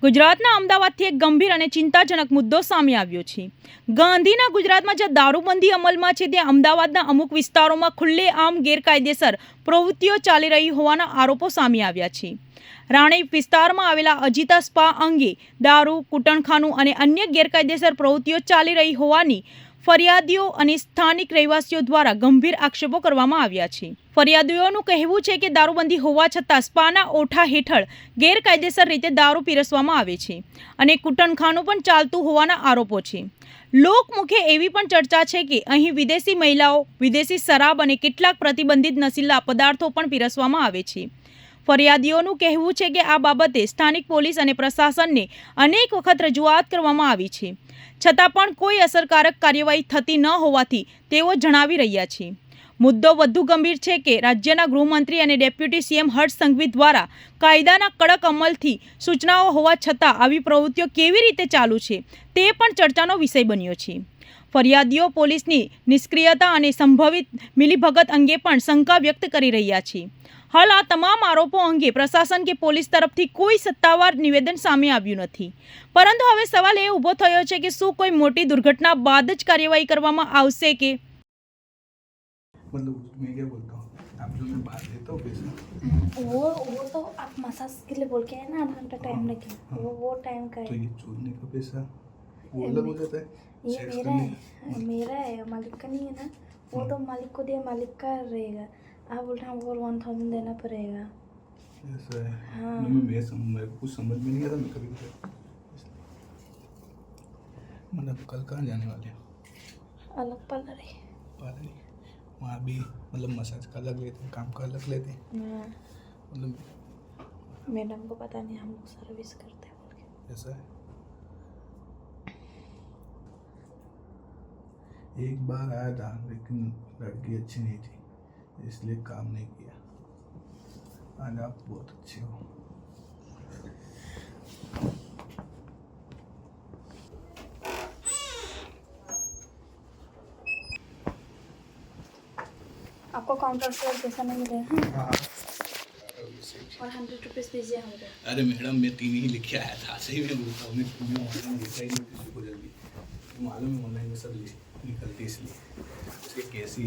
ગુજરાતના અમદાવાદથી એક ગંભીર અને ચિંતાજનક મુદ્દો સામે આવ્યો છે। ગાંધીના ગુજરાતમાં જ્યાં દારૂબંધી અમલમાં છે ત્યાં અમદાવાદના અમુક વિસ્તારોમાં ખુલ્લેઆમ ગેરકાયદેસર પ્રવૃત્તિઓ ચાલી રહી હોવાના આરોપો સામે આવ્યા છે। રાણી વિસ્તારમાં આવેલા અજીતા સ્પા અંગે દારૂ, કૂટણખાનું અને અન્ય ગેરકાયદેસર પ્રવૃત્તિઓ ચાલી રહી હોવાની ફરિયાદીઓ અને સ્થાનિક રહેવાસીઓ દ્વારા ગંભીર આક્ષેપો કરવામાં આવ્યા છે। ફરિયાદીઓનું કહેવું છે કે દારૂબંધી હોવા છતાં સ્પાના ઓઠા હેઠળ ગેરકાયદેસર રીતે દારૂ પીરસવામાં આવે છે અને કૂટણખાનું પણ ચાલતું હોવાના આરોપો છે। લોકમુખે એવી પણ ચર્ચા છે કે અહીં વિદેશી મહિલાઓ, વિદેશી શરાબ અને કેટલાક પ્રતિબંધિત નશીલા પદાર્થો પણ પીરસવામાં આવે છે। ફરિયાદીઓનું કહેવું છે કે આ બાબતે સ્થાનિક પોલીસ અને પ્રશાસનને અનેક વખત રજૂઆત કરવામાં આવી છે, છતાં પણ કોઈ અસરકારક કાર્યવાહી થતી ન હોવાથી તેઓ જણાવી રહ્યા છે। મુદ્દો વધુ ગંભીર છે કે રાજ્યના ગૃહમંત્રી અને ડેપ્યુટી સીએમ હર્ષ સંઘવી દ્વારા કાયદાના કડક અમલથી સૂચનાઓ હોવા છતાં આવી પ્રવૃત્તિઓ કેવી રીતે ચાલુ છે તે પણ ચર્ચાનો વિષય બન્યો છે। ફરિયાદીઓ પોલીસની નિષ્ક્રિયતા અને સંભવિત મિલીભગત અંગે પણ શંકા વ્યક્ત કરી રહ્યા છે। હાલ આ તમામ આરોપો અંગે પ્રશાસન કે પોલીસ તરફથી કોઈ સત્તાવાર નિવેદન સામે આવ્યું નથી, પરંતુ હવે સવાલ એ ઊભો થયો છે કે શું કોઈ મોટી દુર્ઘટના બાદ જ કાર્યવાહી કરવામાં આવશે કે मतलब मैं क्या बोलता हूँ, आप जो मैं बात देता हूँ पैसा वो तो आप मसाज के लिए बोल के है ना, आधा घंटा टाइम लगे, वो टाइम का तो है। ये चोरने का पैसा वो अलग हो जाता है, ये सेक्स मेरा करने है, मेरा है, मालिक का नहीं है ना। वो तो मालिक को दिया, मालिक का रहेगा। आप बोल रहे हैं वो 1000 देना पड़ेगा। ऐसा है। हाँ। नहीं, मेरे को कुछ समझ में नहीं आता, मैं कभी मतलब कल कहाँ जाने वाले हैं? अलग पार्लर है। पार्लर वहाँ भी मतलब मसाज का अलग लेते हैं, काम का अलग लेते हैं, हाँ, मतलब मैडम को पता नहीं, हम लोग सर्विस करते हैं बोल के। ऐसा है। एक बार आया था लेकिन लड़की अच्छी नहीं थी, इसलिए काम नहीं किया। आज आप बहुत अच्छे हो। आपको काउंटर से पैसा नहीं मिलेगा, हाँ? हाँ। और 100 रुपीज़ दीजिए हमको। अरे मैडम, मैं 3 ही लिख के आया था, सही में बोलता हूँ, मैं ऑनलाइन लिखा ही नहीं किसी को जल्दी, मालूम है ऑनलाइन में सब निकलती इसलिए उसके कैसी